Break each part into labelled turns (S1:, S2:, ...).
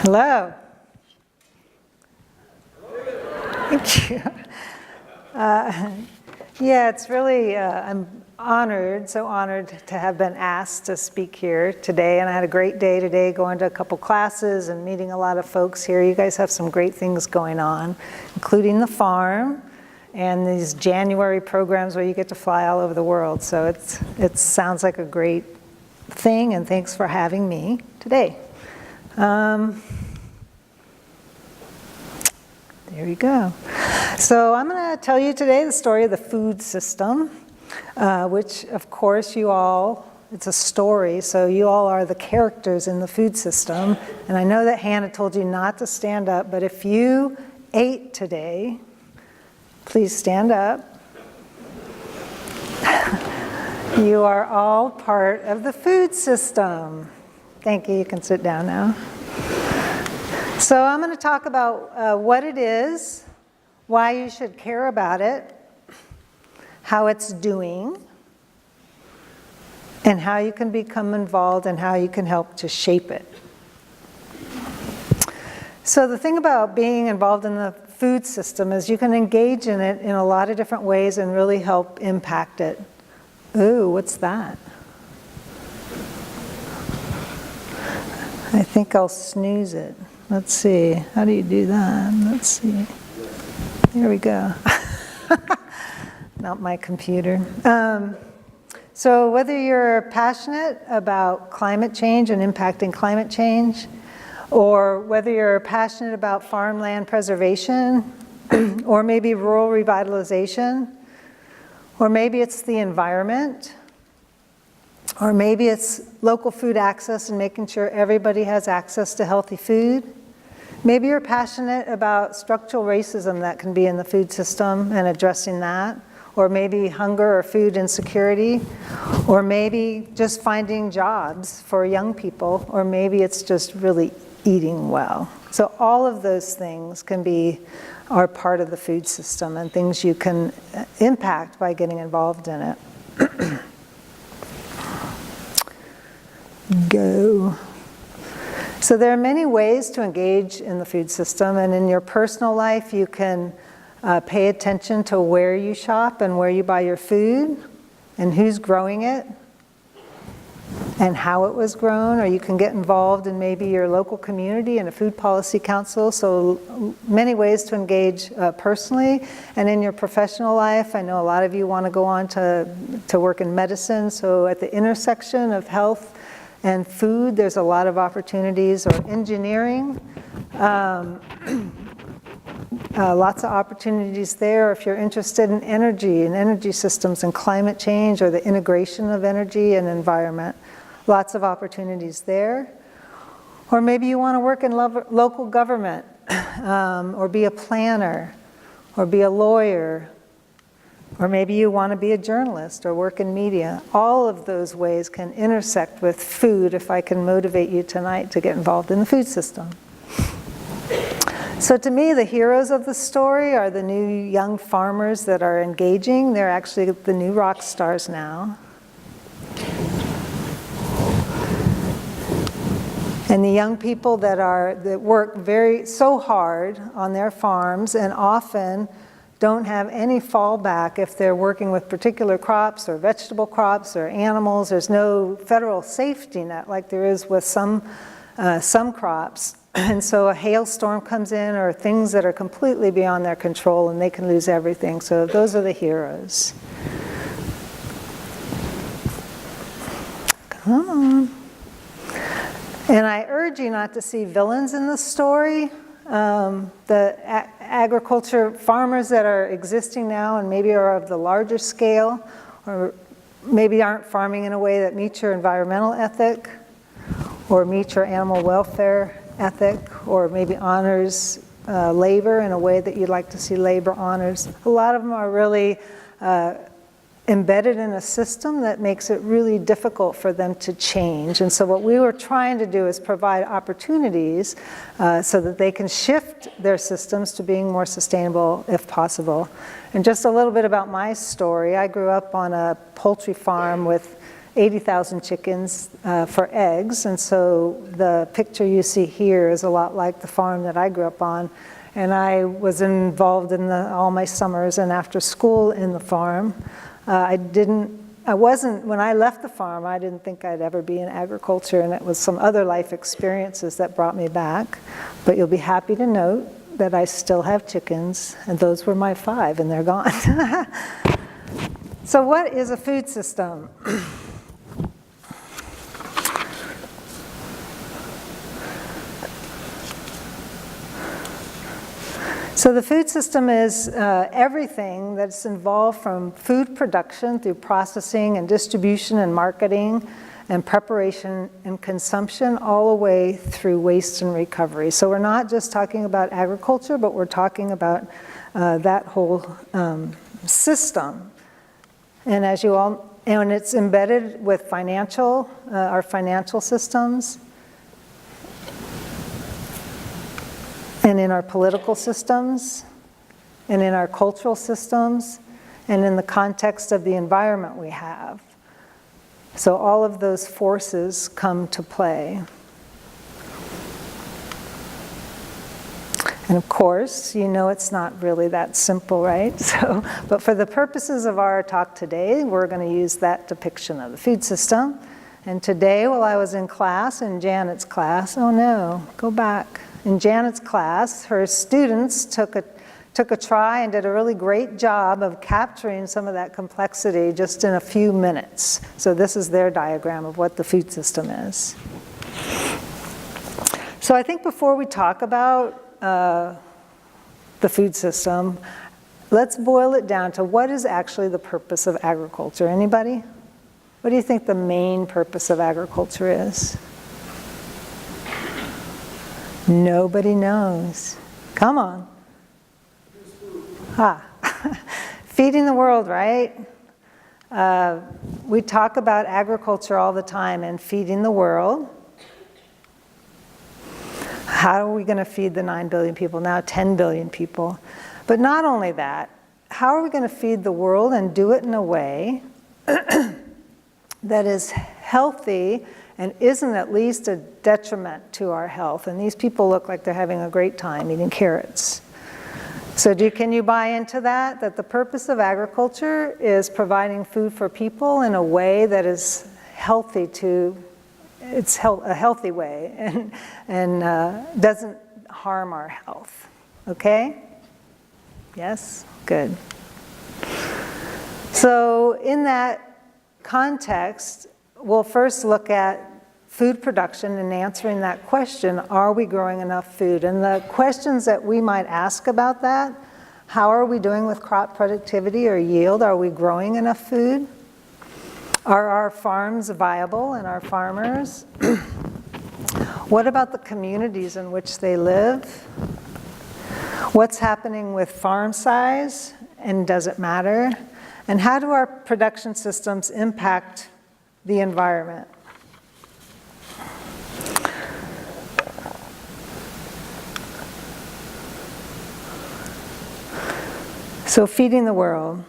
S1: Hello. Thank you. Yeah, it's really, I'm honored, so honored to have been asked to speak here today. And I had a great day today, going to a couple classes and meeting a lot of folks here. You guys have some great things going on, including the farm and these January programs where you get to fly all over the world. So it sounds like a great thing, and thanks for having me today. There you go. So I'm going to tell you today the story of the food system, which of course you all, it's a story, so you all are the characters in the food system. And I know that Hannah told you not to stand up, but if you ate today, please stand up. You are all part of the food system. Thank you. You can sit down now. So I'm going to talk about what it is, why you should care about it, how it's doing, and how you can become involved and how you can help to shape it. So the thing about being involved in the food system is you can engage in it in a lot of different ways and really help impact it. Ooh, what's that? I think I'll snooze it. Let's see, how do you do that? Let's see. There we go. Not my computer. So whether you're passionate about climate change and impacting climate change, or whether you're passionate about farmland preservation, or maybe rural revitalization, or maybe it's the environment, or maybe it's local food access and making sure everybody has access to healthy food. Maybe you're passionate about structural racism that can be in the food system and addressing that, or maybe hunger or food insecurity, or maybe just finding jobs for young people, or maybe it's just really eating well. So all of those things are part of the food system and things you can impact by getting involved in it. Go. So there are many ways to engage in the food system, and in your personal life you can pay attention to where you shop and where you buy your food and who's growing it and how it was grown, or you can get involved in maybe your local community and a food policy council. So many ways to engage personally. And in your professional life, I know a lot of you want to go on to work in medicine, so at the intersection of health and food, there's a lot of opportunities, or engineering, lots of opportunities there. If you're interested in energy and energy systems and climate change, or the integration of energy and environment, lots of opportunities there. Or maybe you want to work in local government, or be a planner, or be a lawyer, or maybe you want to be a journalist or work in media. All of those ways can intersect with food if I can motivate you tonight to get involved in the food system. So to me, the heroes of the story are the new young farmers that are engaging. They're actually the new rock stars now. And the young people that work so hard on their farms and often don't have any fallback if they're working with particular crops or vegetable crops or animals. There's no federal safety net like there is with some crops. And so a hailstorm comes in, or things that are completely beyond their control, and they can lose everything. So those are the heroes. Come on. And I urge you not to see villains in the story. The agriculture farmers that are existing now and maybe are of the larger scale, or maybe aren't farming in a way that meets your environmental ethic, or meets your animal welfare ethic, or maybe honors labor in a way that you'd like to see labor honors. A lot of them are really embedded in a system that makes it really difficult for them to change. And so what we were trying to do is provide opportunities so that they can shift their systems to being more sustainable if possible. And just a little bit about my story. I grew up on a poultry farm with 80,000 chickens for eggs, and so the picture you see here is a lot like the farm that I grew up on, and I was involved in all my summers and after school in the farm. When I left the farm, I didn't think I'd ever be in agriculture, and it was some other life experiences that brought me back, but you'll be happy to note that I still have chickens, and those were my 5, and they're gone. So what is a food system? So the food system is everything that's involved from food production through processing and distribution and marketing and preparation and consumption all the way through waste and recovery. So we're not just talking about agriculture, but we're talking about that whole system. And as you all, and it's embedded with our financial systems, and in our political systems, and in our cultural systems, and in the context of the environment we have. So all of those forces come to play. And of course, you know it's not really that simple, right? So, but for the purposes of our talk today, we're going to use that depiction of the food system. And today, while I was in class, in Janet's class, oh no, go back. In Janet's class, her students took a try and did a really great job of capturing some of that complexity just in a few minutes. So this is their diagram of what the food system is. So I think before we talk about the food system, let's boil it down to what is actually the purpose of agriculture. Anybody? What do you think the main purpose of agriculture is? Nobody knows. Come on. Feeding the world, right? We talk about agriculture all the time and feeding the world. How are we going to feed the 9 billion people, now 10 billion people? But not only that, how are we going to feed the world and do it in a way that is healthy and isn't at least a detriment to our health? And these people look like they're having a great time eating carrots. So can you buy into that? That the purpose of agriculture is providing food for people in a way that is healthy a healthy way and doesn't harm our health. Okay? Yes? Good. So in that context, we'll first look at food production and answering that question, are we growing enough food? And the questions that we might ask about that, how are we doing with crop productivity or yield? Are we growing enough food? Are our farms viable and our farmers? What about the communities in which they live? What's happening with farm size, and does it matter? And how do our production systems impact the environment? So feeding the world.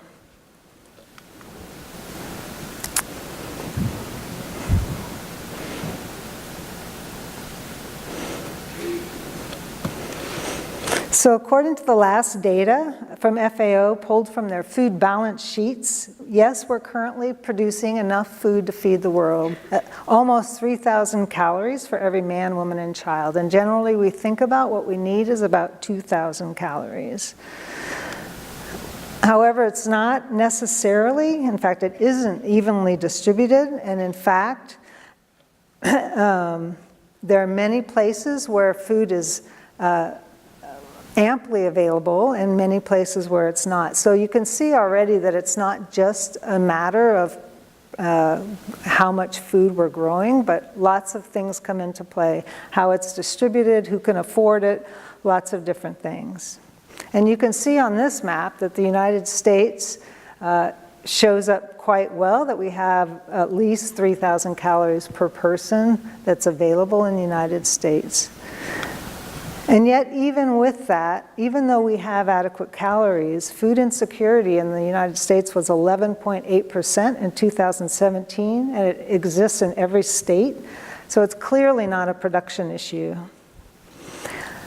S1: So according to the last data from FAO, pulled from their food balance sheets, yes, we're currently producing enough food to feed the world, almost 3,000 calories for every man, woman, and child. And generally we think about what we need is about 2,000 calories. However, it's not necessarily, in fact, it isn't evenly distributed, and in fact, there are many places where food is amply available and many places where it's not. So you can see already that it's not just a matter of how much food we're growing, but lots of things come into play. How it's distributed, who can afford it, lots of different things. And you can see on this map that the United States shows up quite well, that we have at least 3,000 calories per person that's available in the United States. And yet, even with that, even though we have adequate calories, food insecurity in the United States was 11.8% in 2017, and it exists in every state. So it's clearly not a production issue.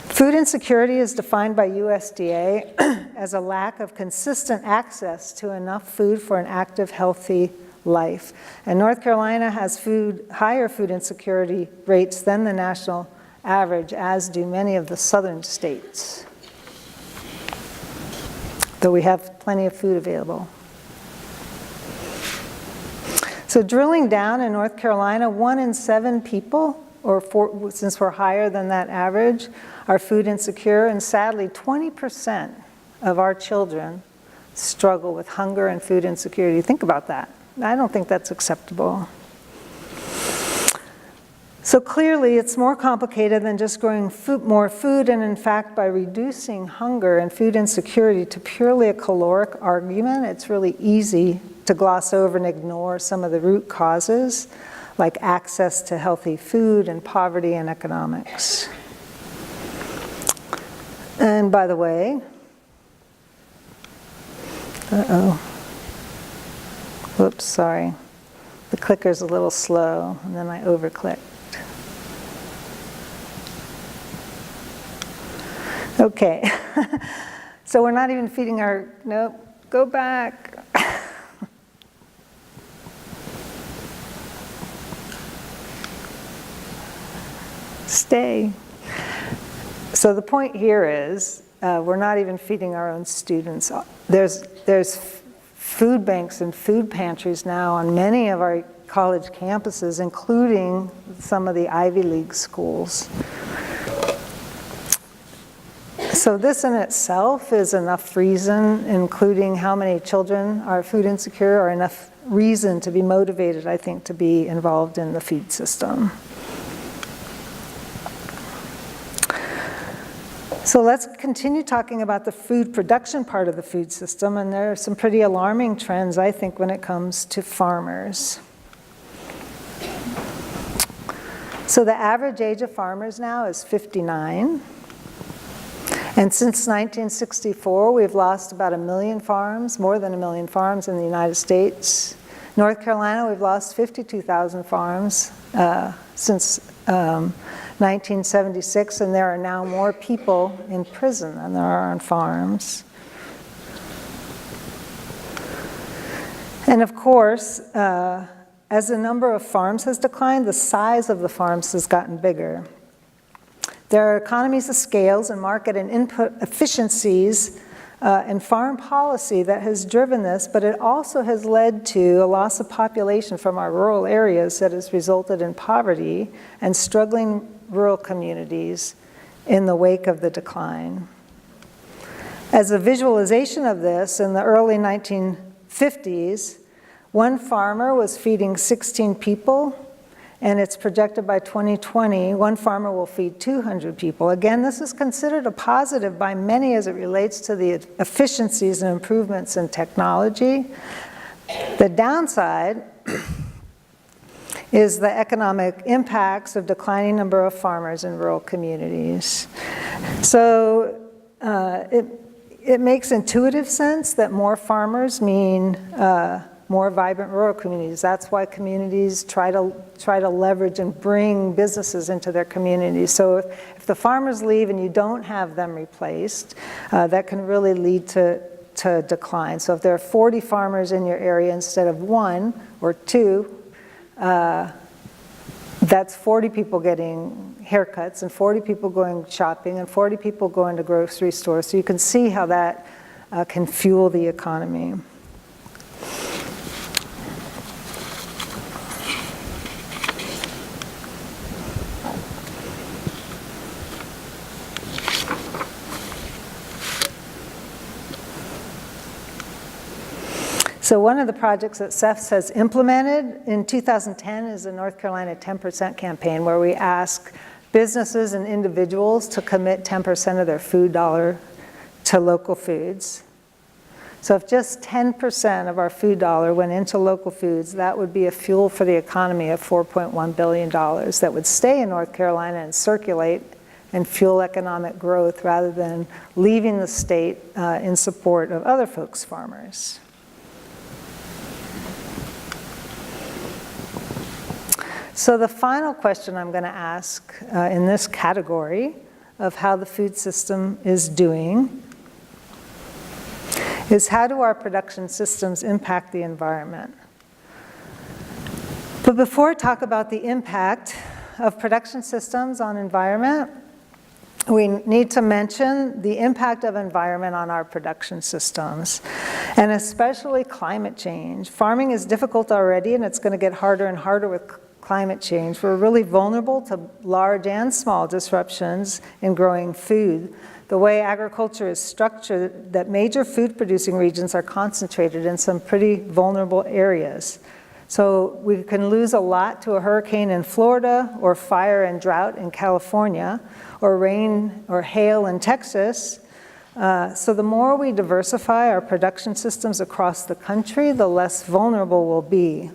S1: Food insecurity is defined by USDA as a lack of consistent access to enough food for an active, healthy life. And North Carolina has higher food insecurity rates than the national average, as do many of the southern states, though we have plenty of food available. So drilling down in North Carolina, 1 in 7 people, since we're higher than that average, are food insecure, and sadly 20% of our children struggle with hunger and food insecurity. Think about that. I don't think that's acceptable. So clearly, it's more complicated than just growing more food, and in fact, by reducing hunger and food insecurity to purely a caloric argument, it's really easy to gloss over and ignore some of the root causes, like access to healthy food and poverty and economics. And by the way, whoops, sorry. The clicker's a little slow, and then I overclicked. Okay, so we're not even feeding nope, go back. Stay. So the point here is, we're not even feeding our own students. There's food banks and food pantries now on many of our college campuses, including some of the Ivy League schools. So this in itself is enough reason, including how many children are food insecure, or enough reason to be motivated, I think, to be involved in the food system. So let's continue talking about the food production part of the food system, and there are some pretty alarming trends, I think, when it comes to farmers. So the average age of farmers now is 59. And since 1964, we've lost about 1 million farms, more than 1 million farms in the United States. North Carolina, we've lost 52,000 farms since 1976, and there are now more people in prison than there are on farms. And of course, as the number of farms has declined, the size of the farms has gotten bigger. There are economies of scales and market and input efficiencies and farm policy that has driven this, but it also has led to a loss of population from our rural areas that has resulted in poverty and struggling rural communities in the wake of the decline. As a visualization of this, in the early 1950s, one farmer was feeding 16 people, and it's projected by 2020, one farmer will feed 200 people. Again, this is considered a positive by many as it relates to the efficiencies and improvements in technology. The downside is the economic impacts of declining number of farmers in rural communities. So it makes intuitive sense that more farmers mean more vibrant rural communities. That's why communities try to leverage and bring businesses into their communities. So if the farmers leave and you don't have them replaced, that can really lead to decline. So if there are 40 farmers in your area instead of 1 or 2, that's 40 people getting haircuts and 40 people going shopping and 40 people going to grocery stores. So you can see how that can fuel the economy. So one of the projects that CEFS has implemented in 2010 is the North Carolina 10% campaign, where we ask businesses and individuals to commit 10% of their food dollar to local foods. So if just 10% of our food dollar went into local foods, that would be a fuel for the economy of $4.1 billion that would stay in North Carolina and circulate and fuel economic growth rather than leaving the state in support of other folks' farmers. So the final question I'm going to ask in this category of how the food system is doing is, how do our production systems impact the environment? But before I talk about the impact of production systems on environment, we need to mention the impact of environment on our production systems, and especially climate change. Farming is difficult already, and it's going to get harder and harder with climate change. We're really vulnerable to large and small disruptions in growing food. The way agriculture is structured, that major food producing regions are concentrated in some pretty vulnerable areas. So we can lose a lot to a hurricane in Florida, or fire and drought in California, or rain or hail in Texas. So the more we diversify our production systems across the country, the less vulnerable we'll be.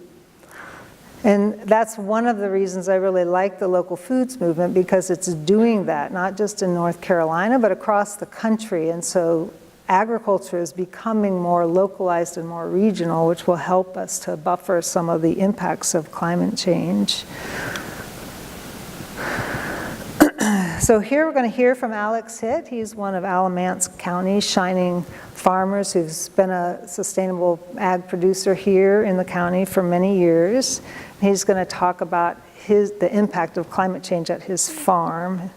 S1: And that's one of the reasons I really like the local foods movement, because it's doing that, not just in North Carolina, but across the country. And so agriculture is becoming more localized and more regional, which will help us to buffer some of the impacts of climate change. So here we're going to hear from Alex Hitt. He's one of Alamance County's shining farmers who's been a sustainable ag producer here in the county for many years. He's going to talk about the impact of climate change at his farm.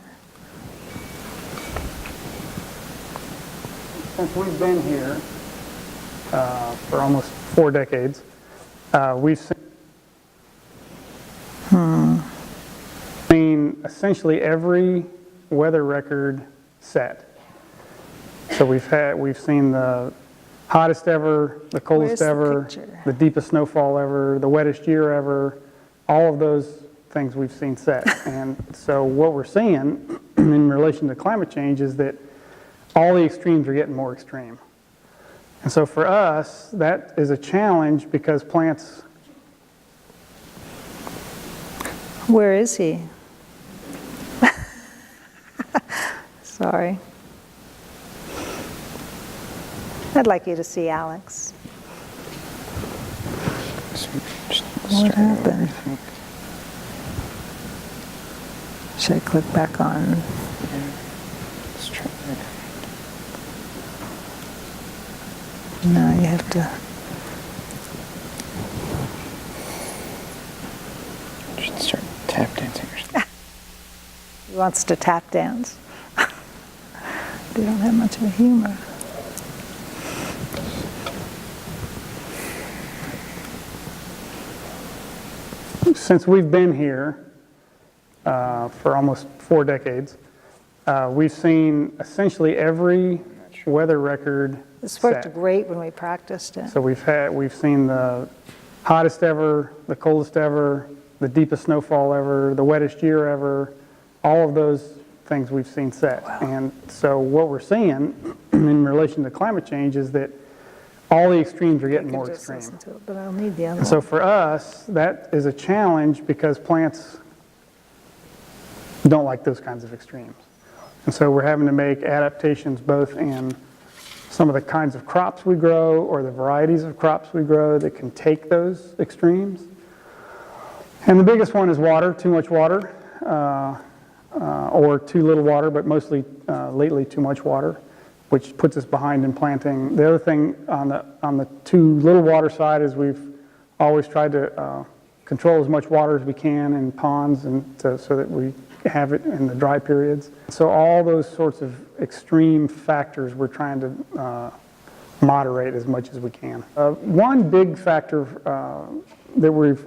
S2: Since we've been here for almost 4 decades, we've seen essentially every weather record set. So we've seen the hottest ever, the coldest ever, the deepest snowfall ever, the wettest year ever, all of those things we've seen set. And so what we're seeing in relation to climate change is that all the extremes are getting more extreme. And so for us, that is a challenge because plants...
S1: Where is he? Sorry. I'd like you to see Alex. What happened? Should I click back on?
S3: Let's try that.
S1: No, you have to.
S3: Should start tap dancing or something.
S1: He wants to tap dance. They don't have much of a humor.
S2: Since we've been here for almost 4 decades, we've seen essentially every weather record
S1: This worked
S2: set.
S1: great when we practiced it.
S2: So we've seen the hottest ever, the coldest ever, the deepest snowfall ever, the wettest year ever, all of those things we've seen set. Wow. And so what we're seeing in relation to climate change is that all the extremes are getting more extreme.
S1: Listen to it, but I'll need the other
S2: And so
S1: one.
S2: for us, that is a challenge because plants don't like those kinds of extremes. And so we're having to make adaptations both in some of the kinds of crops we grow or the varieties of crops we grow that can take those extremes. And the biggest one is water, too much water, or too little water, but mostly lately too much water, which puts us behind in planting. The other thing on the too little water side is we've always tried to control as much water as we can in ponds and so that we have it in the dry periods. So all those sorts of extreme factors we're trying to moderate as much as we can. One big factor that we've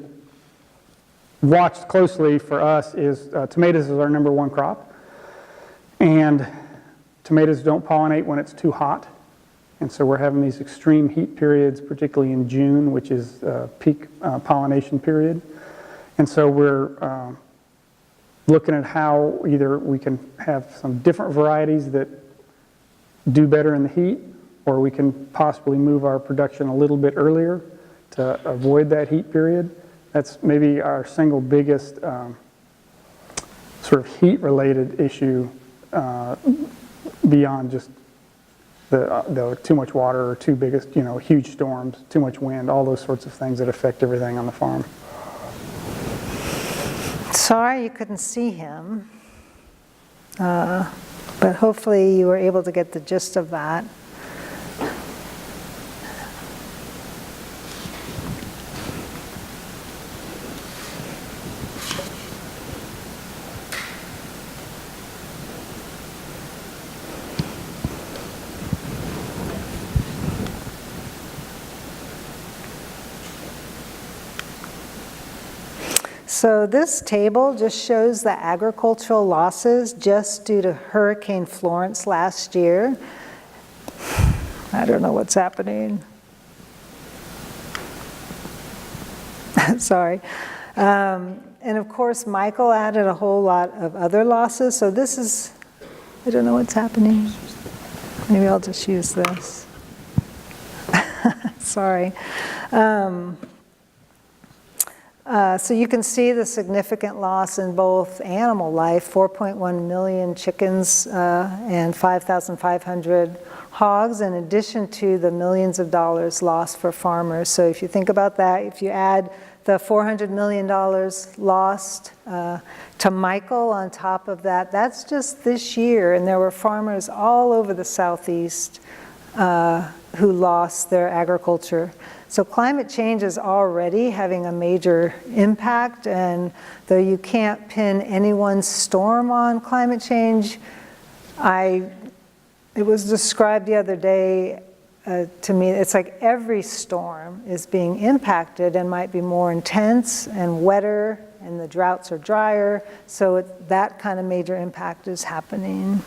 S2: watched closely for us is tomatoes is our #1 crop. And tomatoes don't pollinate when it's too hot. And so we're having these extreme heat periods, particularly in June, which is peak pollination period. And so we're looking at how either we can have some different varieties that do better in the heat, or we can possibly move our production a little bit earlier to avoid that heat period. That's maybe our single biggest sort of heat-related issue beyond just the too much water or too big, huge storms, too much wind, all those sorts of things that affect everything on the farm.
S1: Sorry you couldn't see him, but hopefully you were able to get the gist of that. So this table just shows the agricultural losses just due to Hurricane Florence last year. I don't know what's happening. Sorry. And of course, Michael added a whole lot of other losses. So this is, I don't know what's happening. Maybe I'll just use this. Sorry. So you can see the significant loss in both animal life, 4.1 million chickens and 5,500 hogs, in addition to the millions of dollars lost for farmers. So if you think about that, if you add the $400 million lost to Michael on top of that, that's just this year, and there were farmers all over the Southeast who lost their agriculture. So climate change is already having a major impact, and though you can't pin any one storm on climate change, it was described the other day to me, it's like every storm is being impacted and might be more intense and wetter, and the droughts are drier, so that kind of major impact is happening.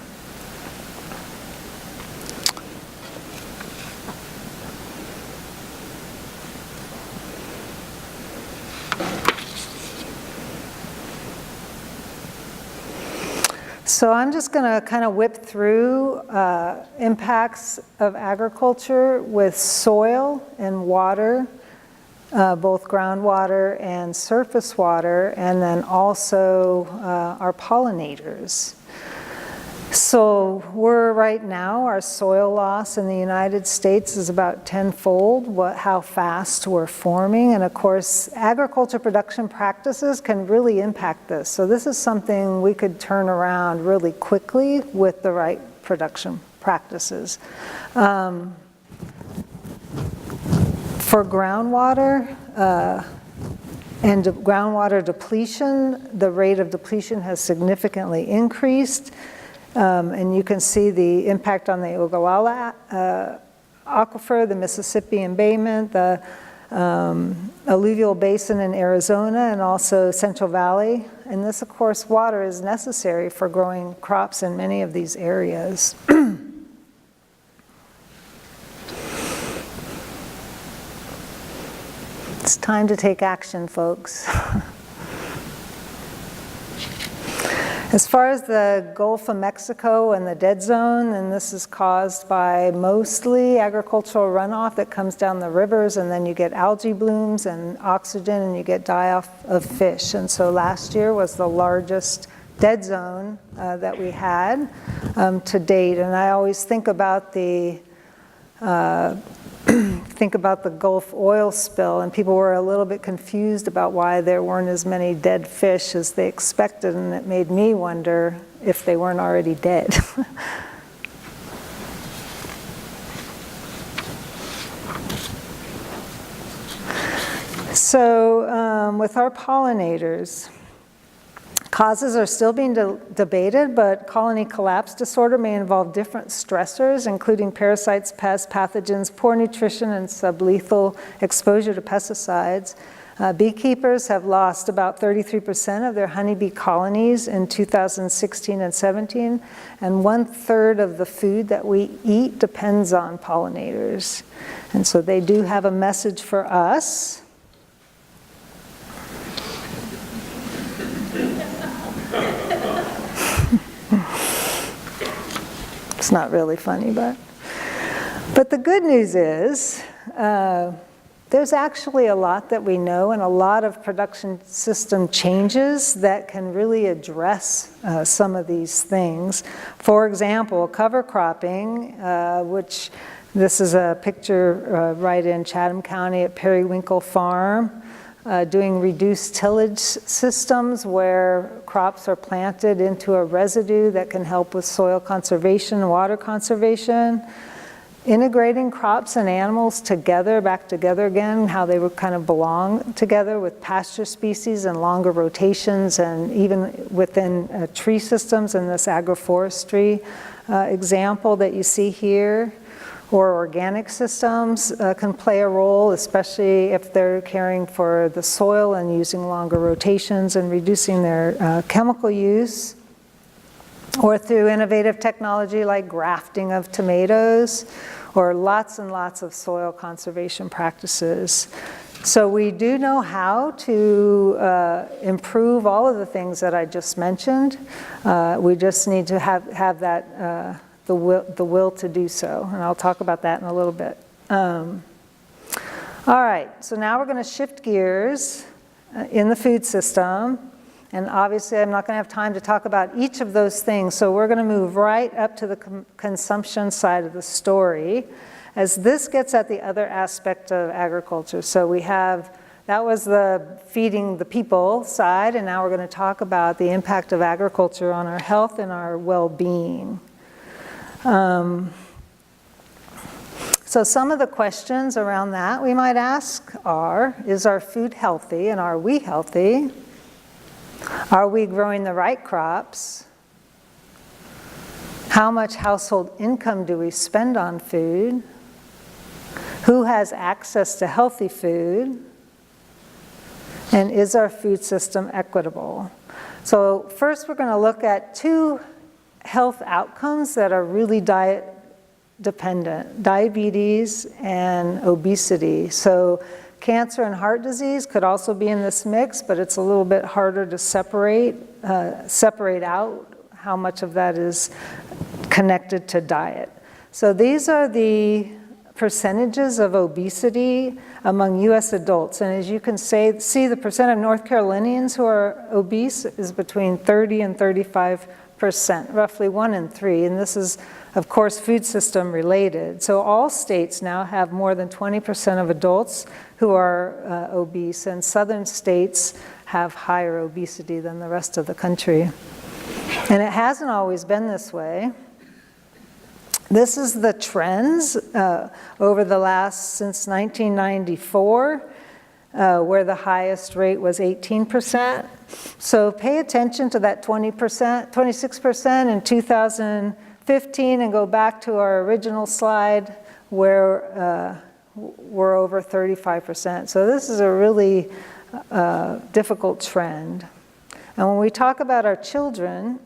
S1: So I'm just going to kind of whip through impacts of agriculture with soil and water, both groundwater and surface water, and then also our pollinators. So right now, our soil loss in the United States is about tenfold how fast we're forming. And of course, agriculture production practices can really impact this. So this is something we could turn around really quickly with the right production practices. For groundwater and groundwater depletion, the rate of depletion has significantly increased. And you can see the impact on the Ogallala aquifer, the Mississippi embayment, the alluvial basin in Arizona, and also Central Valley. And this, of course, water is necessary for growing crops in many of these areas. It's time to take action, folks. As far as the Gulf of Mexico and the dead zone, and this is caused by mostly agricultural runoff that comes down the rivers, and then you get algae blooms and oxygen, and you get die-off of fish. And so last year was the largest dead zone that we had to date. And I always think about the Gulf oil spill, and people were a little bit confused about why there weren't as many dead fish as they expected, and it made me wonder if they weren't already dead. So with our pollinators, causes are still being debated, but colony collapse disorder may involve different stressors, including parasites, pests, pathogens, poor nutrition, and sublethal exposure to pesticides. Beekeepers have lost about 33% of their honeybee colonies in 2016 and 17, and 1/3 of the food that we eat depends on pollinators. And so they do have a message for us. It's not really funny, but the good news is There's actually a lot that we know and a lot of production system changes that can really address some of these things. For example, cover cropping, which this is a picture right in Chatham County at Periwinkle Farm, doing reduced tillage systems where crops are planted into a residue that can help with soil conservation and water conservation. Integrating crops and animals together, back together again, how they would kind of belong together with pasture species and longer rotations, and even within tree systems in this agroforestry example that you see here. Or organic systems can play a role, especially if they're caring for the soil and using longer rotations and reducing their chemical use. Or through innovative technology like grafting of tomatoes, or lots and lots of soil conservation practices. So we do know how to improve all of the things that I just mentioned. We just need to have that, the will to do so, and I'll talk about that in a little bit. All right, so now we're going to shift gears in the food system. And obviously, I'm not going to have time to talk about each of those things, so we're going to move right up to the consumption side of the story, as this gets at the other aspect of agriculture. So we have, that was the feeding the people side, and now we're going to talk about the impact of agriculture on our health and our well-being. So some of the questions around that we might ask are, is our food healthy, and are we healthy? Are we growing the right crops? How much household income do we spend on food? Who has access to healthy food? And is our food system equitable? So first we're going to look at two health outcomes that are really diet dependent: diabetes and obesity. So cancer and heart disease could also be in this mix, but it's a little bit harder to separate out how much of that is connected to diet. So these are the percentages of obesity among US adults. And as you can see, the percent of North Carolinians who are obese is between 30 and 35%, roughly 1 in 3. And this is, of course, food system related. So all states now have more than 20% of adults who are obese, and southern states have higher obesity than the rest of the country. And it hasn't always been this way. This is the trends over the since 1994, where the highest rate was 18%. So pay attention to that 26% in 2015, and go back to our original slide where we're over 35%. So this is a really difficult trend. And when we talk about our children,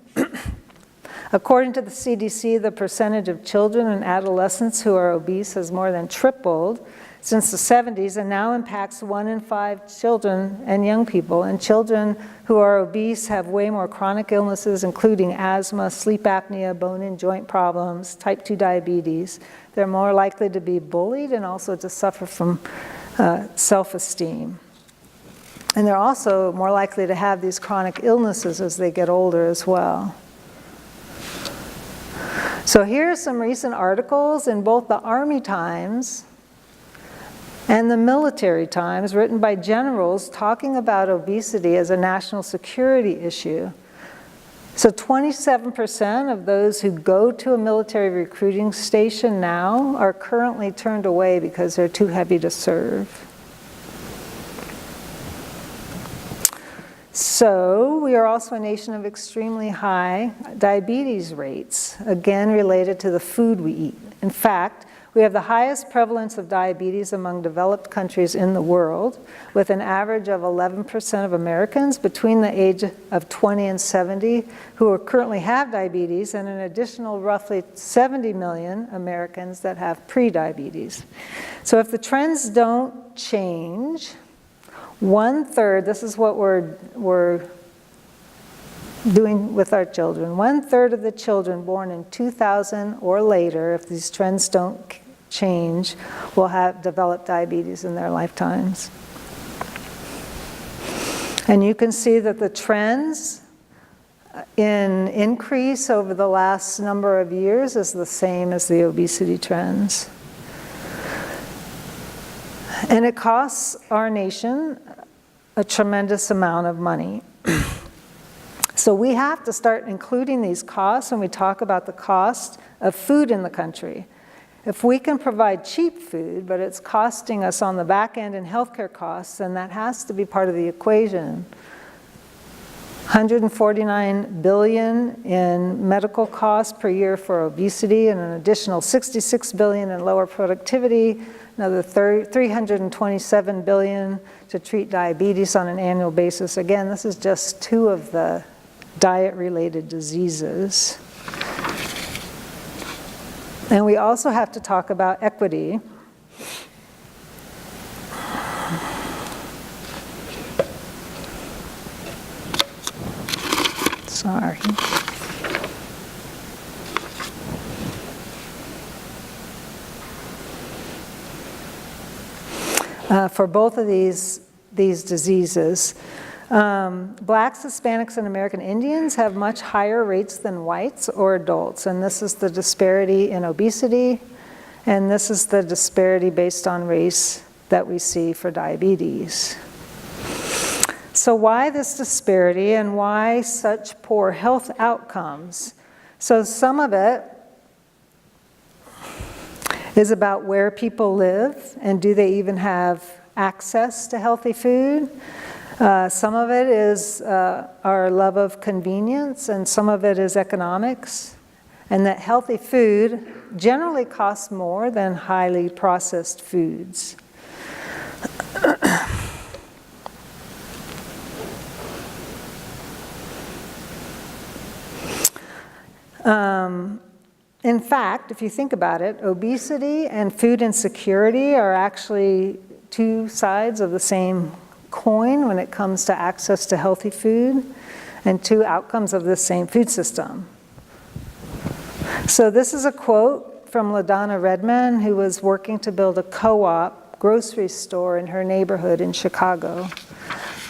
S1: according to the CDC, the percentage of children and adolescents who are obese has more than tripled since the 70s, and now impacts 1 in 5 children and young people. And children who are obese have way more chronic illnesses, including asthma, sleep apnea, bone and joint problems, type 2 diabetes. They're more likely to be bullied and also to suffer from self-esteem. And they're also more likely to have these chronic illnesses as they get older as well. So here are some recent articles in both the Army Times and the Military Times, written by generals talking about obesity as a national security issue. So 27% of those who go to a military recruiting station now are currently turned away because they're too heavy to serve. So we are also a nation of extremely high diabetes rates, again related to the food we eat. In fact, we have the highest prevalence of diabetes among developed countries in the world, with an average of 11% of Americans between the age of 20 and 70 who currently have diabetes, and an additional roughly 70 million Americans that have prediabetes. So if the trends don't change, 1/3, this is what we're doing with our children, 1/3 of the children born in 2000 or later, if these trends don't change will have developed diabetes in their lifetimes. And you can see that the trends in increase over the last number of years is the same as the obesity trends. And it costs our nation a tremendous amount of money. So we have to start including these costs when we talk about the cost of food in the country. If we can provide cheap food, but it's costing us on the back end in healthcare costs, then that has to be part of the equation. $149 billion in medical costs per year for obesity, and an additional $66 billion in lower productivity, another $327 billion to treat diabetes on an annual basis. Again, this is just two of the diet-related diseases. And we also have to talk about equity. Sorry. For both of these diseases, Blacks, Hispanics, and American Indians have much higher rates than whites or adults, and this is the disparity in obesity, and this is the disparity based on race that we see for diabetes. So why this disparity and why such poor health outcomes? So some of it is about where people live and do they even have access to healthy food. Some of it is our love of convenience, and some of it is economics, and that healthy food generally costs more than highly processed foods. In fact, if you think about it, obesity and food insecurity are actually two sides of the same coin when it comes to access to healthy food, and two outcomes of the same food system. So this is a quote from LaDonna Redman, who was working to build a co-op grocery store in her neighborhood in Chicago.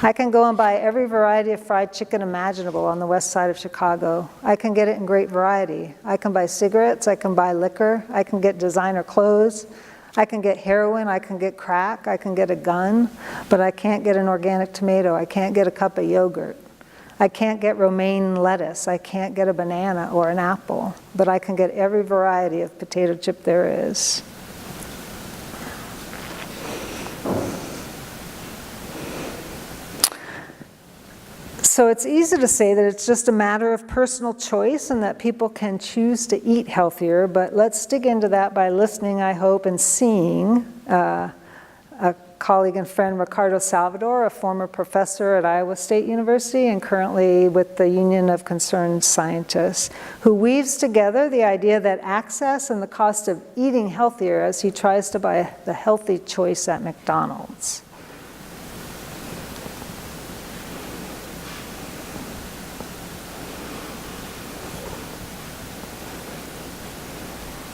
S1: I can go and buy every variety of fried chicken imaginable on the west side of Chicago. I can get it in great variety. I can buy cigarettes, I can buy liquor, I can get designer clothes, I can get heroin, I can get crack, I can get a gun, but I can't get an organic tomato, I can't get a cup of yogurt. I can't get romaine lettuce, I can't get a banana or an apple, but I can get every variety of potato chip there is. So it's easy to say that it's just a matter of personal choice and that people can choose to eat healthier, but let's dig into that by listening, I hope, and seeing a colleague and friend, Ricardo Salvador, a former professor at Iowa State University and currently with the Union of Concerned Scientists, who weaves together the idea that access and the cost of eating healthier as he tries to buy the healthy choice at McDonald's.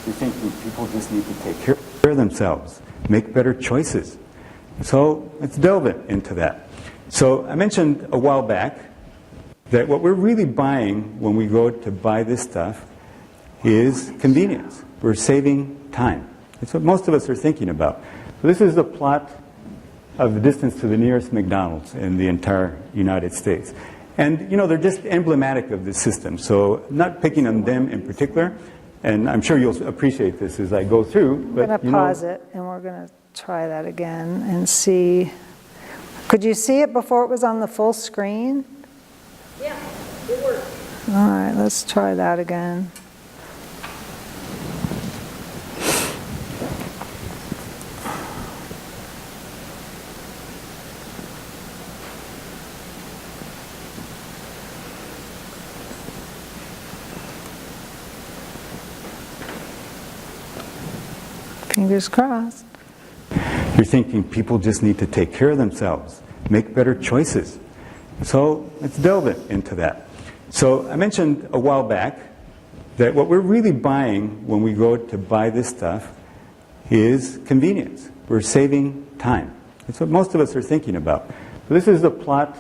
S4: You're thinking people just need to take care of themselves, make better choices. So let's delve into that. So I mentioned a while back that what we're really buying when we go to buy this stuff is convenience. We're saving time. That's what most of us are thinking about. So this is the plot of the distance to the nearest McDonald's in the entire United States. And, you know, they're just emblematic of this system. So not picking on them in particular, and I'm sure you'll appreciate this as I go through.
S1: We're going to pause it, and we're going to try that again and see. Could you see it before it was on the full screen?
S5: Yeah, it worked.
S1: All right, let's try that again. Fingers crossed.
S4: You're thinking people just need to take care of themselves, make better choices. So let's delve into that. So I mentioned a while back that what we're really buying when we go to buy this stuff is convenience. We're saving time. That's what most of us are thinking about. So this is the plot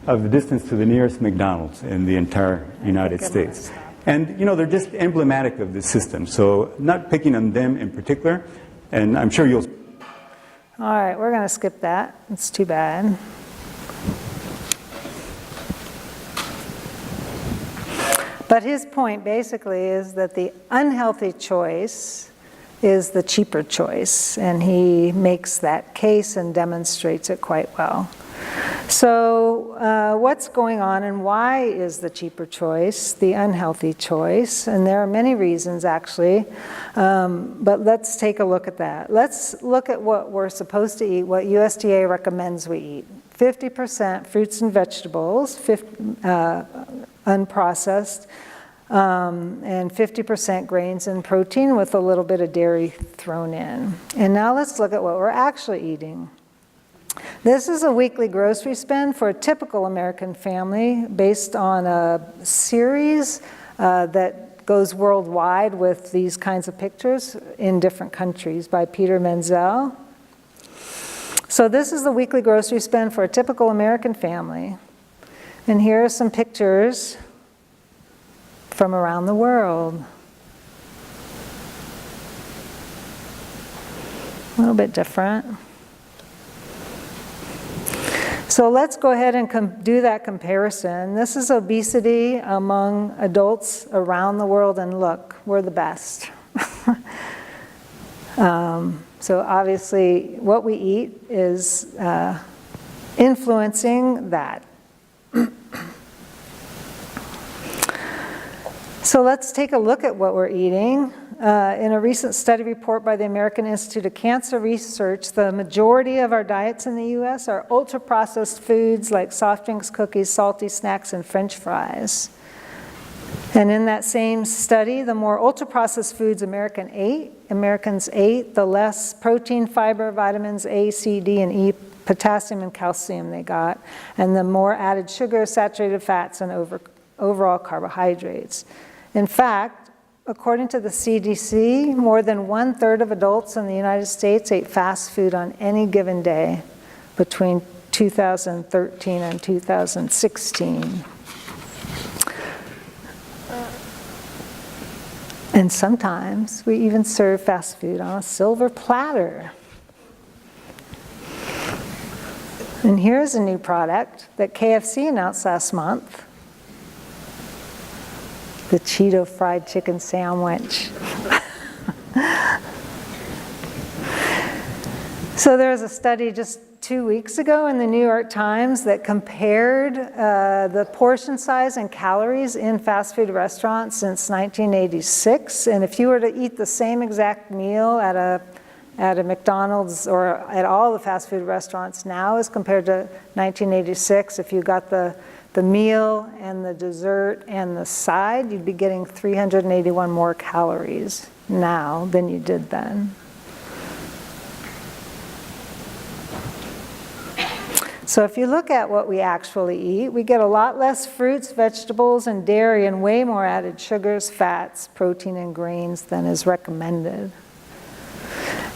S4: of the distance to the nearest McDonald's in the entire United States. And, you know, they're just emblematic of this system. So not picking on them in particular, and I'm sure you'll...
S1: All right, we're going to skip that. It's too bad. But his point basically is that the unhealthy choice is the cheaper choice, and he makes that case and demonstrates it quite well. So what's going on and why is the cheaper choice the unhealthy choice? And there are many reasons actually, but let's take a look at that. Let's look at what we're supposed to eat, what USDA recommends we eat. 50% fruits and vegetables, unprocessed, and 50% grains and protein with a little bit of dairy thrown in. And now let's look at what we're actually eating. This is a weekly grocery spend for a typical American family based on a series that goes worldwide with these kinds of pictures in different countries by Peter Menzel. So this is the weekly grocery spend for a typical American family. And here are some pictures from around the world. A little bit different. So let's go ahead and do that comparison. This is obesity among adults around the world, and look, we're the best. So obviously what we eat is influencing that. So let's take a look at what we're eating. In a recent study report by the American Institute of Cancer Research, the majority of our diets in the U.S. are ultra-processed foods like soft drinks, cookies, salty snacks, and French fries. And in that same study, the more ultra-processed foods Americans ate, the less protein, fiber, vitamins A, C, D, and E, potassium, and calcium they got, and the more added sugar, saturated fats, and overall carbohydrates. In fact, according to the CDC, more than 1/3 of adults in the United States ate fast food on any given day between 2013 and 2016. And sometimes we even serve fast food on a silver platter. And here's a new product that KFC announced last month. The Cheeto fried chicken sandwich. So there was a study just 2 weeks ago in the New York Times that compared the portion size and calories in fast food restaurants since 1986. And if you were to eat the same exact meal at a McDonald's or at all the fast food restaurants now as compared to 1986, if you got the meal and the dessert and the side, you'd be getting 381 more calories now than you did then. So if you look at what we actually eat, we get a lot less fruits, vegetables, and dairy, and way more added sugars, fats, protein, and grains than is recommended.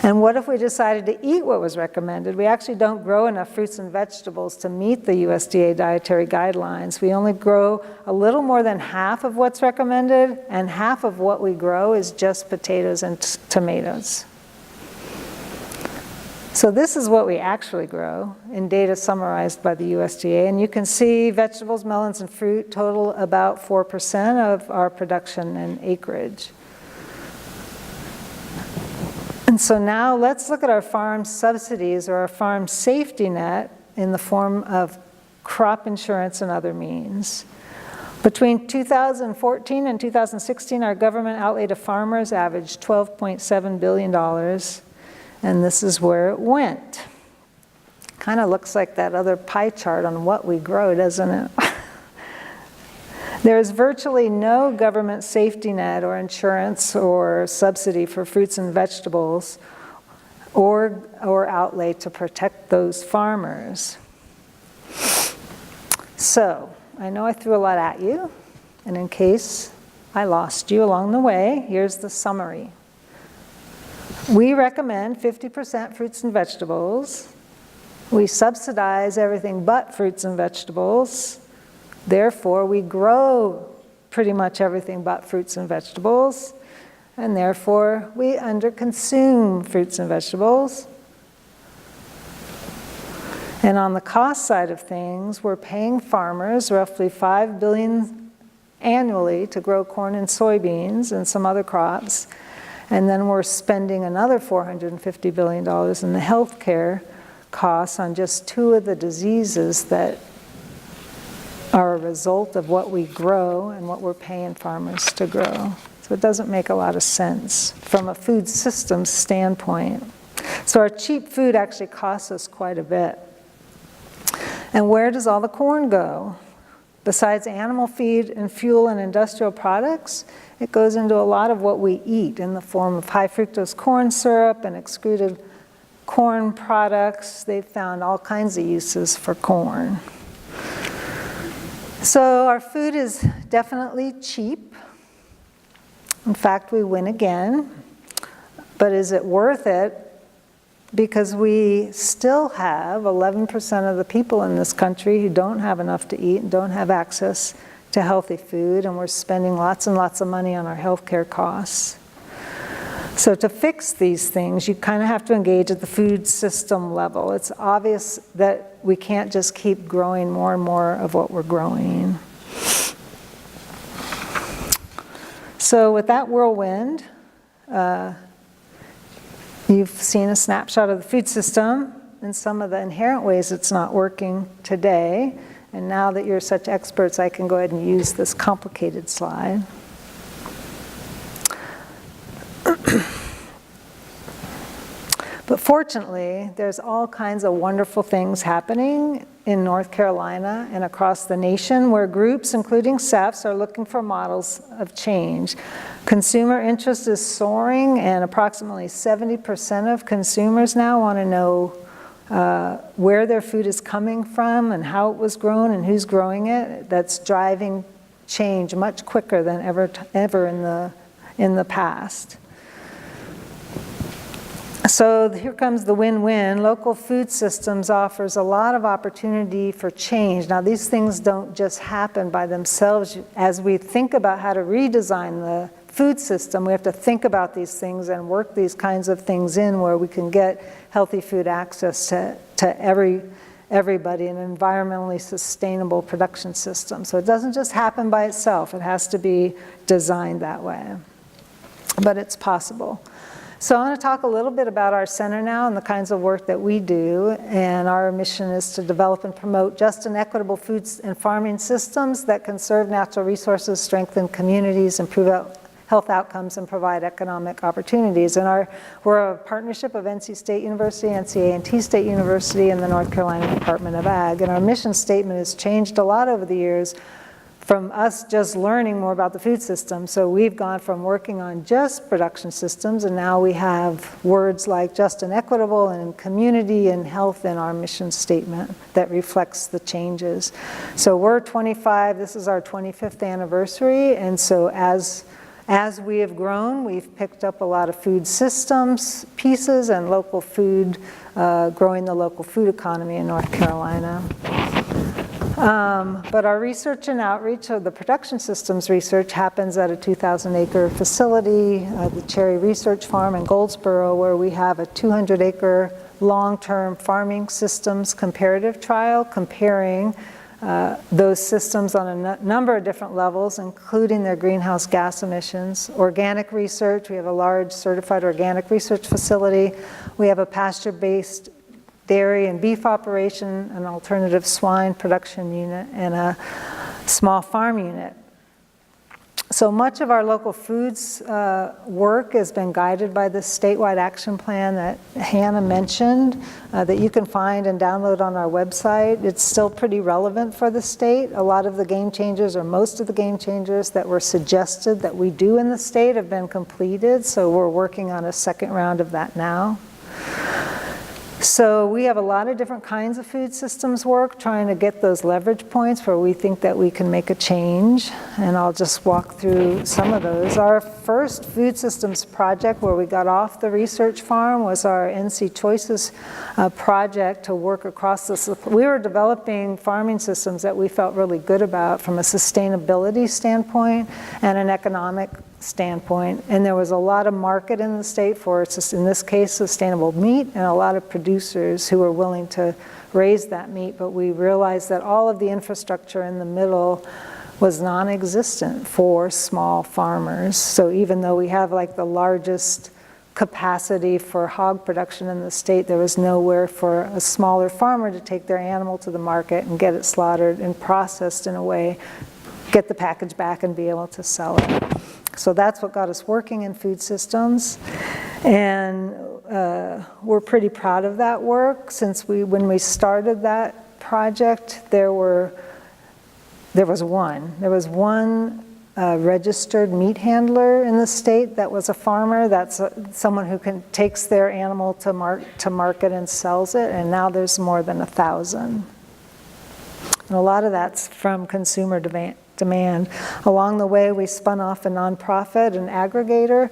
S1: And what if we decided to eat what was recommended? We actually don't grow enough fruits and vegetables to meet the USDA dietary guidelines. We only grow a little more than half of what's recommended, and half of what we grow is just potatoes and tomatoes. So this is what we actually grow in data summarized by the USDA. And you can see vegetables, melons, and fruit total about 4% of our production and acreage. And so now let's look at our farm subsidies or our farm safety net in the form of crop insurance and other means. Between 2014 and 2016, our government outlay to farmers averaged $12.7 billion, and this is where it went. Kind of looks like that other pie chart on what we grow, doesn't it? There is virtually no government safety net or insurance or subsidy for fruits and vegetables or outlay to protect those farmers. So, I know I threw a lot at you, and in case I lost you along the way, here's the summary. We recommend 50% fruits and vegetables. We subsidize everything but fruits and vegetables. Therefore, we grow pretty much everything but fruits and vegetables. And therefore, we underconsume fruits and vegetables. And on the cost side of things, we're paying farmers roughly $5 billion annually to grow corn and soybeans and some other crops. And then we're spending another $450 billion in the healthcare costs on just 2 of the diseases that are a result of what we grow and what we're paying farmers to grow. So it doesn't make a lot of sense from a food systems standpoint. So our cheap food actually costs us quite a bit. And where does all the corn go? Besides animal feed and fuel and industrial products, it goes into a lot of what we eat in the form of high fructose corn syrup and extruded corn products. They've found all kinds of uses for corn. So our food is definitely cheap. In fact, we win again. But is it worth it? Because we still have 11% of the people in this country who don't have enough to eat and don't have access to healthy food, and we're spending lots and lots of money on our healthcare costs. So to fix these things, you kind of have to engage at the food system level. It's obvious that we can't just keep growing more and more of what we're growing. So with that whirlwind, you've seen a snapshot of the food system and some of the inherent ways it's not working today. And now that you're such experts, I can go ahead and use this complicated slide. But fortunately, there's all kinds of wonderful things happening in North Carolina and across the nation where groups, including CEFS, are looking for models of change. Consumer interest is soaring, and approximately 70% of consumers now want to know where their food is coming from and how it was grown and who's growing it. That's driving change much quicker than ever in the past. So here comes the win-win. Local food systems offers a lot of opportunity for change. Now, these things don't just happen by themselves. As we think about how to redesign the food system, we have to think about these things and work these kinds of things in where we can get healthy food access to everybody in an environmentally sustainable production system. So it doesn't just happen by itself. It has to be designed that way. But it's possible. So I want to talk a little bit about our center now and the kinds of work that we do. And our mission is to develop and promote just and equitable food and farming systems that conserve natural resources, strengthen communities, improve health outcomes, and provide economic opportunities. And we're a partnership of NC State University, NC A&T State University, and the North Carolina Department of Ag. And our mission statement has changed a lot over the years from us just learning more about the food system. So we've gone from working on just production systems, and now we have words like just and equitable and community and health in our mission statement that reflects the changes. So we're 25, this is our 25th anniversary, and so as we have grown, we've picked up a lot of food systems pieces and local food, growing the local food economy in North Carolina. But our research and outreach, so the production systems research happens at a 2,000-acre facility, the Cherry Research Farm in Goldsboro, where we have a 200-acre long-term farming systems comparative trial comparing those systems on a number of different levels, including their greenhouse gas emissions. Organic research, we have a large certified organic research facility. We have a pasture-based dairy and beef operation, an alternative swine production unit, and a small farm unit. So much of our local foods work has been guided by this statewide action plan that Hannah mentioned, that you can find and download on our website. It's still pretty relevant for the state. A lot of the game changers, or most of the game changers that were suggested that we do in the state have been completed, so we're working on a second round of that now. So we have a lot of different kinds of food systems work, trying to get those leverage points where we think that we can make a change. And I'll just walk through some of those. Our first food systems project where we got off the research farm was our NC Choices project to work across the, we were developing farming systems that we felt really good about from a sustainability standpoint and an economic standpoint, and there was a lot of market in the state for, in this case, sustainable meat, and a lot of producers who were willing to raise that meat, but we realized that all of the infrastructure in the middle was non-existent for small farmers. So even though we have like the largest capacity for hog production in the state, there was nowhere for a smaller farmer to take their animal to the market and get it slaughtered and processed in a way, get the package back and be able to sell it. So that's what got us working in food systems, and we're pretty proud of that work. Since when we started that project, there was one registered meat handler in the state that was a farmer. That's someone who takes their animal to market and sells it, and now there's more than 1,000. And a lot of that's from consumer demand. Along the way, we spun off a nonprofit, an aggregator,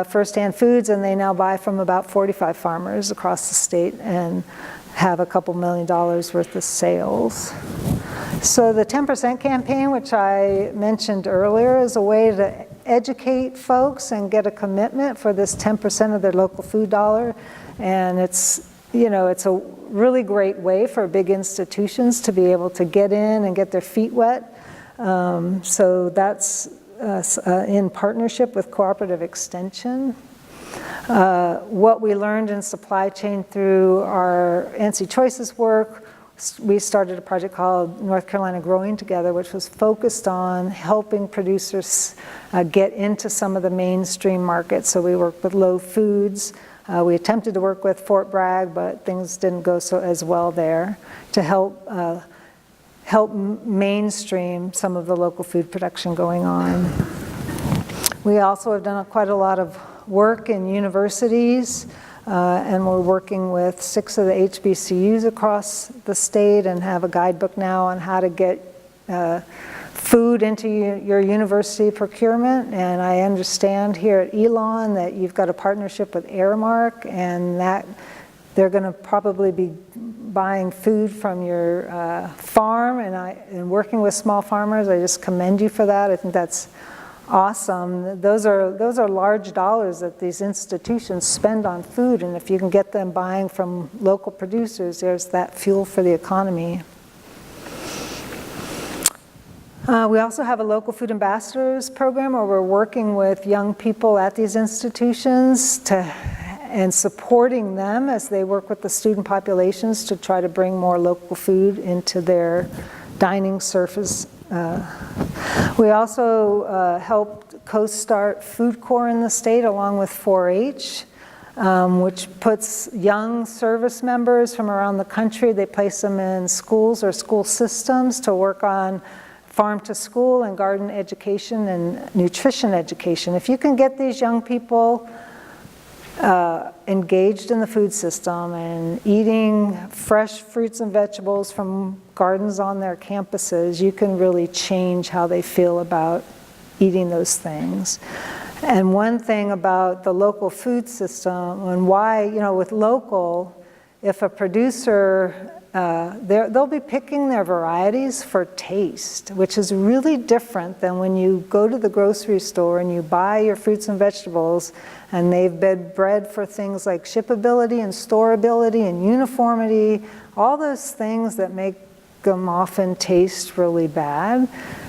S1: First Hand Foods, and they now buy from about 45 farmers across the state and have a couple $1 million worth of sales. So the 10% campaign, which I mentioned earlier, is a way to educate folks and get a commitment for this 10% of their local food dollar. And it's a really great way for big institutions to be able to get in and get their feet wet. So that's in partnership with Cooperative Extension. What we learned in supply chain through our NC Choices work, we started a project called North Carolina Growing Together, which was focused on helping producers get into some of the mainstream markets. So we worked with Low Foods. We attempted to work with Fort Bragg, but things didn't go as well there, to help mainstream some of the local food production going on. We also have done quite a lot of work in universities, and we're working with 6 of the HBCUs across the state and have a guidebook now on how to get food into your university procurement. And I understand here at Elon that you've got a partnership with Aramark, and that they're going to probably be buying food from your farm, and working with small farmers. I just commend you for that. I think that's awesome. Those are large dollars that these institutions spend on food, and if you can get them buying from local producers, there's that fuel for the economy. We also have a local food ambassadors program where we're working with young people at these institutions and supporting them as they work with the student populations to try to bring more local food into their dining surface. We also helped co-start Food Corps in the state along with 4-H, which puts young service members from around the country, they place them in schools or school systems to work on farm to school and garden education and nutrition education. If you can get these young people engaged in the food system and eating fresh fruits and vegetables from gardens on their campuses, you can really change how they feel about eating those things. And one thing about the local food system and why, with local, if a producer, they'll be picking their varieties for taste, which is really different than when you go to the grocery store and you buy your fruits and vegetables and they've been bred for things like shippability and storability and uniformity, all those things that make them often taste really bad.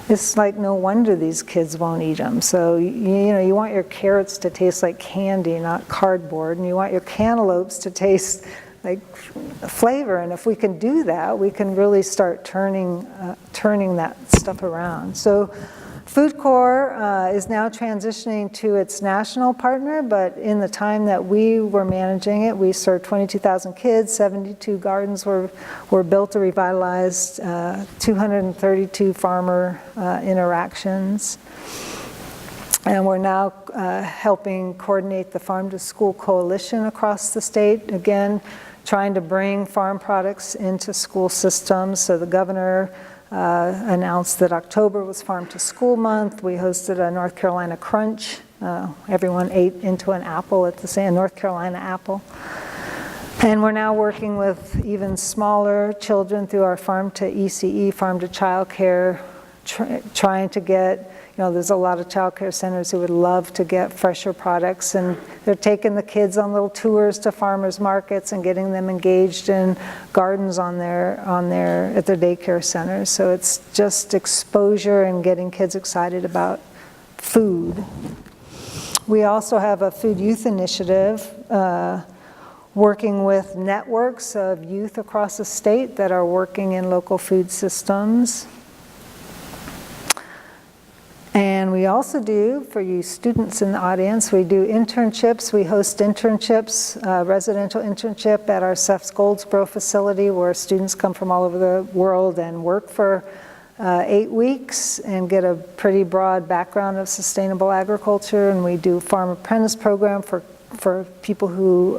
S1: It's like no wonder these kids won't eat them. So, you want your carrots to taste like candy, not cardboard, and you want your cantaloupes to taste like flavor. And if we can do that, we can really start turning that stuff around. So Food Corps is now transitioning to its national partner, but in the time that we were managing it, we served 22,000 kids, 72 gardens were built or revitalized, 232 farmer interactions. And we're now helping coordinate the Farm to School Coalition across the state. Again, trying to bring farm products into school systems. So the governor announced that October was Farm to School Month. We hosted a North Carolina Crunch. Everyone ate into an apple at the same North Carolina apple. And we're now working with even smaller children through our Farm to ECE, Farm to Child Care, trying to get, there's a lot of child care centers who would love to get fresher products, and they're taking the kids on little tours to farmers markets and getting them engaged in gardens at their daycare centers. So it's just exposure and getting kids excited about food. We also have a food youth initiative working with networks of youth across the state that are working in local food systems. And we also do, for you students in the audience, we do internships. We host internships, residential internship at our CEFS Goldsboro facility, where students come from all over the world and work for 8 weeks and get a pretty broad background of sustainable agriculture. And we do farm apprentice program for people who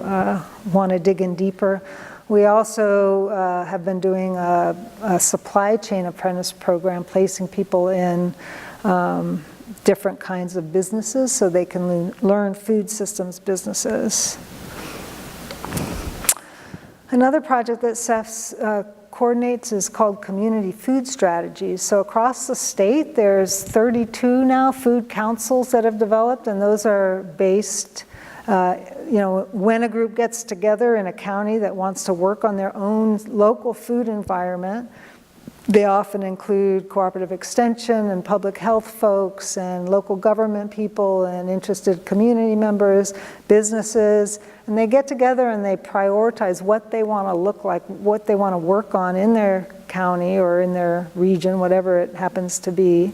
S1: want to dig in deeper. We also have been doing a supply chain apprentice program, placing people in different kinds of businesses so they can learn food systems businesses. Another project that CEFS coordinates is called Community Food Strategies. So across the state, there's 32 now food councils that have developed, and those are based, when a group gets together in a county that wants to work on their own local food environment, they often include cooperative extension and public health folks and local government people and interested community members, businesses, and they get together and they prioritize what they want to look like, what they want to work on in their county or in their region, whatever it happens to be.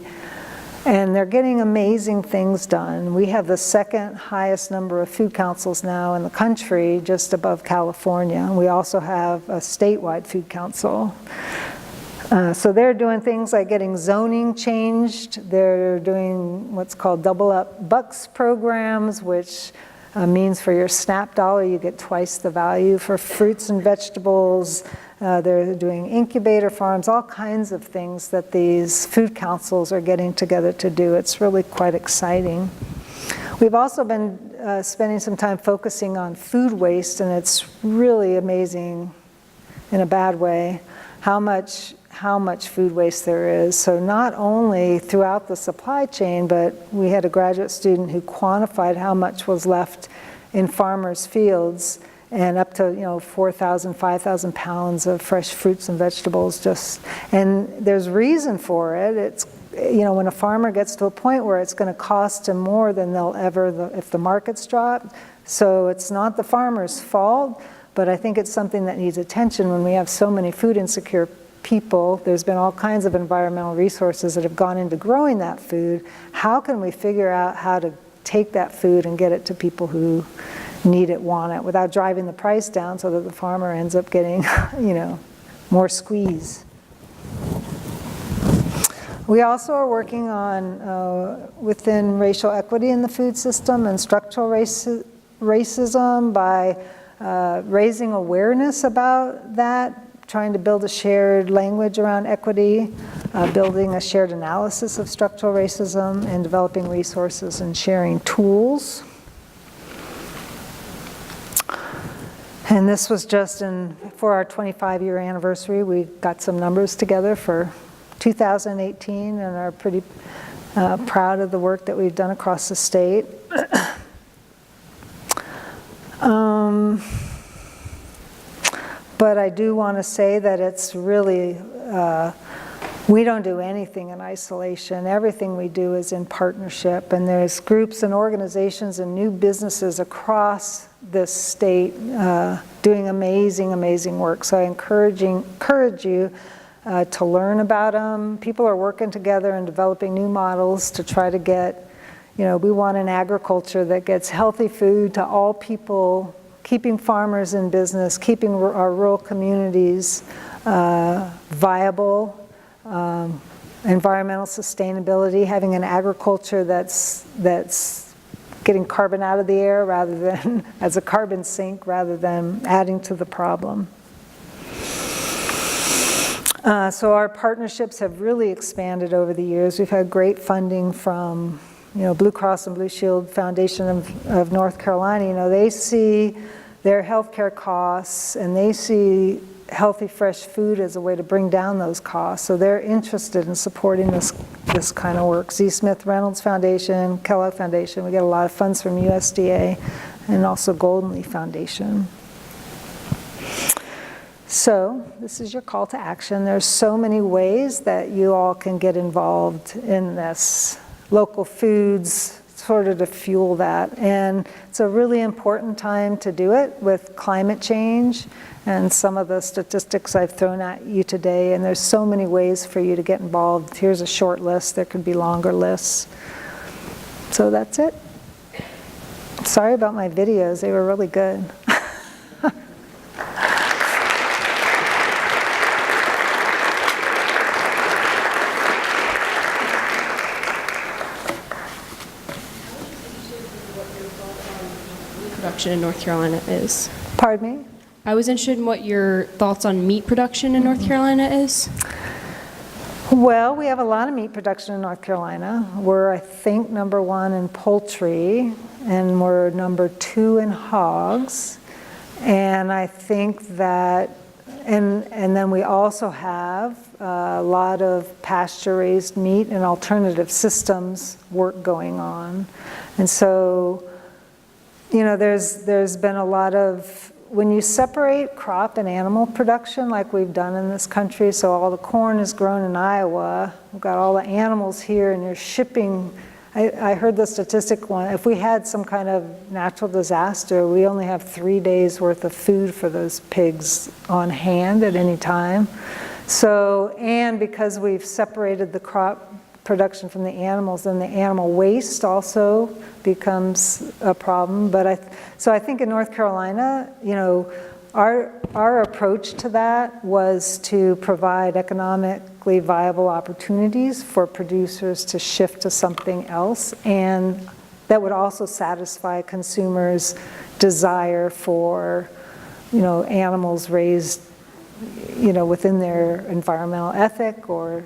S1: And they're getting amazing things done. We have the second highest number of food councils now in the country, just above California. We also have a statewide food council. So they're doing things like getting zoning changed. They're doing what's called double up bucks programs, which means for your SNAP dollar, you get twice the value for fruits and vegetables. They're doing incubator farms, all kinds of things that these food councils are getting together to do. It's really quite exciting. We've also been spending some time focusing on food waste, and it's really amazing in a bad way how much food waste there is. So not only throughout the supply chain, but we had a graduate student who quantified how much was left in farmers' fields, and up to 4,000, 5,000 pounds of fresh fruits and vegetables. And there's reason for it. It's when a farmer gets to a point where it's going to cost him more than they'll ever if the markets drop. So it's not the farmer's fault, but I think it's something that needs attention when we have so many food insecure people. There's been all kinds of environmental resources that have gone into growing that food. How can we figure out how to take that food and get it to people who need it, want it, without driving the price down so that the farmer ends up getting, more squeeze? We also are working on within racial equity in the food system and structural racism by raising awareness about that, trying to build a shared language around equity, building a shared analysis of structural racism, and developing resources and sharing tools. And this was just for our 25-year anniversary. We got some numbers together for 2018 and are pretty proud of the work that we've done across the state. But I do want to say that it's really, we don't do anything in isolation. Everything we do is in partnership, and there's groups and organizations and new businesses across this state doing amazing, amazing work. So I encourage you to learn about them. People are working together and developing new models to try to get, we want an agriculture that gets healthy food to all people, keeping farmers in business, keeping our rural communities viable, environmental sustainability, having an agriculture that's getting carbon out of the air rather than as a carbon sink rather than adding to the problem. So our partnerships have really expanded over the years. We've had great funding from, Blue Cross and Blue Shield Foundation of North Carolina. They see their healthcare costs and they see healthy, fresh food as a way to bring down those costs. So they're interested in supporting this kind of work. Z. Smith Reynolds Foundation, Kellogg Foundation, we get a lot of funds from USDA and also Golden Leaf Foundation. So this is your call to action. There's so many ways that you all can get involved in this. Local foods, sort of to fuel that. And it's a really important time to do it with climate change and some of the statistics I've thrown at you today. And there's so many ways for you to get involved. Here's a short list. There could be longer lists. So that's it. Sorry about my videos. They were really good.
S6: Production in North Carolina is.
S1: Pardon me?
S6: I was interested in what your thoughts on meat production in North Carolina is.
S1: Well, we have a lot of meat production in North Carolina. We're, I think, #1 in poultry, and we're #2 in hogs. And I think that, and then we also have a lot of pasture-raised meat and alternative systems work going on. And so, there's been a lot of, when you separate crop and animal production like we've done in this country, so all the corn is grown in Iowa, we've got all the animals here and you're shipping, I heard the statistic one, if we had some kind of natural disaster, we only have 3 days worth of food for those pigs on hand at any time. So, and because we've separated the crop production from the animals, then the animal waste also becomes a problem. But so I think in North Carolina, our approach to that was to provide economically viable opportunities for producers to shift to something else, and that would also satisfy consumers' desire for, animals raised, within their environmental ethic. Or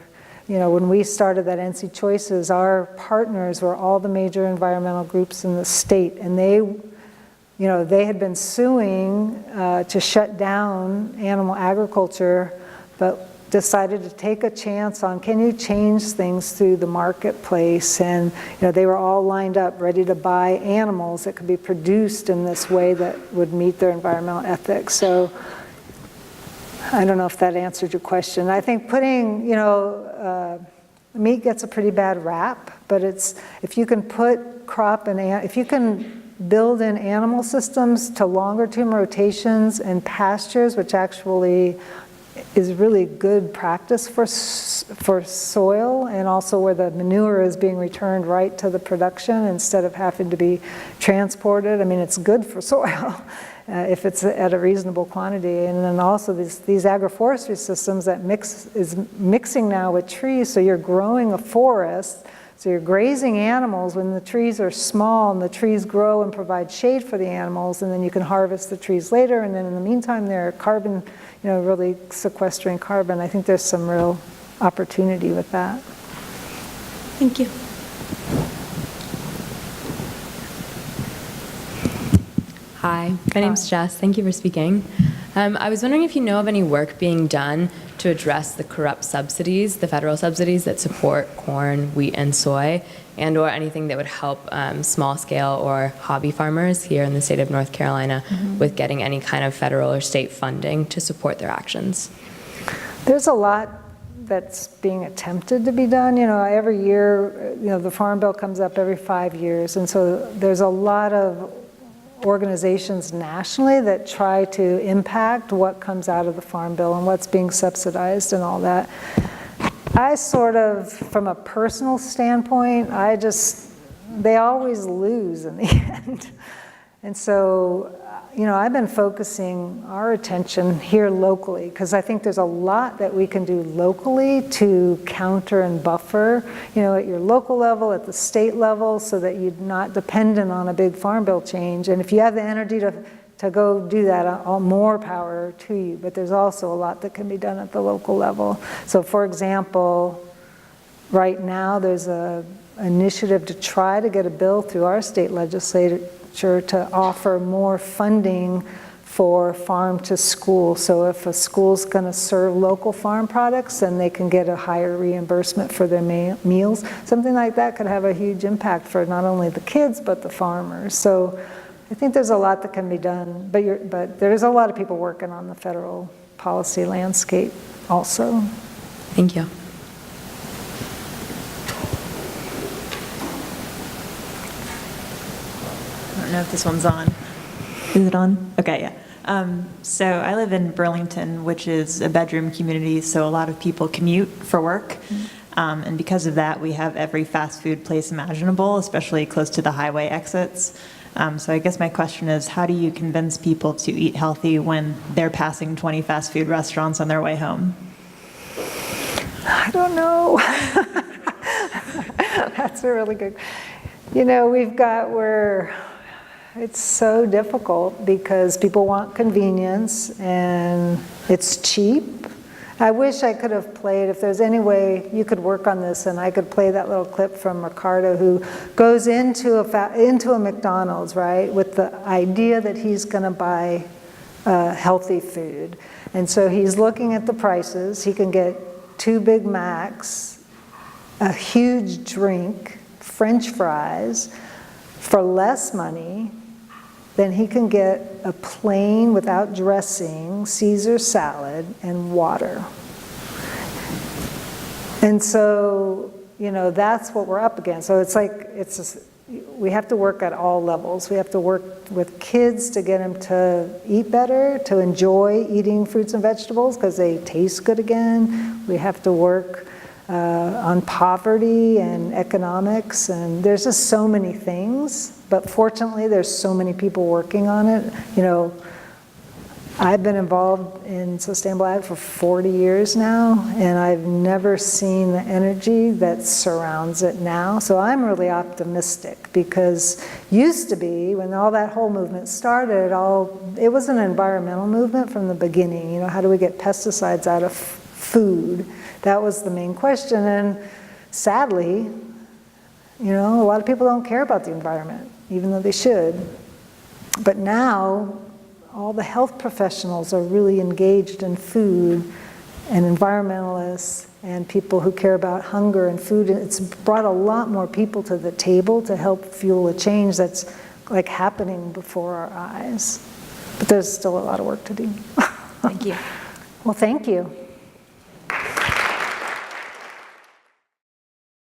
S1: when we started that NC Choices, our partners were all the major environmental groups in the state, and they had been suing to shut down animal agriculture, but decided to take a chance on, can you change things through the marketplace? And they were all lined up ready to buy animals that could be produced in this way that would meet their environmental ethics. So I don't know if that answered your question. I think putting, meat gets a pretty bad rap, but if you can put crop and if you can build in animal systems to longer term rotations and pastures, which actually is really good practice for soil, and also where the manure is being returned right to the production instead of having to be transported. I mean, it's good for soil. If it's at a reasonable quantity. And then also these agroforestry systems that is mixing now with trees, so you're growing a forest, so you're grazing animals when the trees are small, and the trees grow and provide shade for the animals, and then you can harvest the trees later, and then in the meantime they're carbon, really sequestering carbon. I think there's some real opportunity with that.
S6: Thank you.
S7: Hi, my name's Jess. Thank you for speaking. I was wondering if you know of any work being done to address the corrupt subsidies, the federal subsidies that support corn, wheat, and soy, and or anything that would help small-scale or hobby farmers here in the state of North Carolina with getting any kind of federal or state funding to support their actions.
S1: There's a lot that's being attempted to be done. Every year, the Farm Bill comes up every 5 years, and so there's a lot of organizations nationally that try to impact what comes out of the Farm Bill and what's being subsidized and all that. I sort of, from a personal standpoint, they always lose in the end. And so, I've been focusing our attention here locally, because I think there's a lot that we can do locally to counter and buffer, at your local level, at the state level, so that you're not dependent on a big farm bill change. And if you have the energy to go do that, all more power to you. But there's also a lot that can be done at the local level. So for example, right now there's an initiative to try to get a bill through our state legislature to offer more funding for farm to school. So if a school's going to serve local farm products, then they can get a higher reimbursement for their meals. Something like that could have a huge impact for not only the kids, but the farmers. So I think there's a lot that can be done, but there's a lot of people working on the federal policy landscape also.
S7: Thank you.
S8: I don't know if this one's on. Is it on? Okay, yeah. So I live in Burlington, which is a bedroom community, so a lot of people commute for work. And because of that, we have every fast food place imaginable, especially close to the highway exits. So I guess my question is, how do you convince people to eat healthy when they're passing 20 fast food restaurants on their way home?
S1: I don't know. That's a really good, we've got where it's so difficult because people want convenience and it's cheap. I wish I could have played, if there's any way you could work on this and I could play that little clip from Ricardo who goes into a McDonald's, right, with the idea that he's going to buy healthy food. And so he's looking at the prices. He can get 2 Big Macs, a huge drink, French fries for less money. Then he can get a plain, without dressing, Caesar salad and water. And so, that's what we're up against. So it's like, we have to work at all levels. We have to work with kids to get them to eat better, to enjoy eating fruits and vegetables because they taste good again. We have to work on poverty and economics, and there's just so many things. But fortunately, there's so many people working on it. I've been involved in sustainable ag for 40 years now, and I've never seen the energy that surrounds it now. So I'm really optimistic because used to be, when all that whole movement started, it was an environmental movement from the beginning. How do we get pesticides out of food? That was the main question. And sadly, a lot of people don't care about the environment, even though they should. But now, all the health professionals are really engaged in food, and environmentalists and people who care about hunger and food. And it's brought a lot more people to the table to help fuel a change that's like happening before our eyes. But there's still a lot of work to do.
S8: Thank you.
S1: Well, thank you.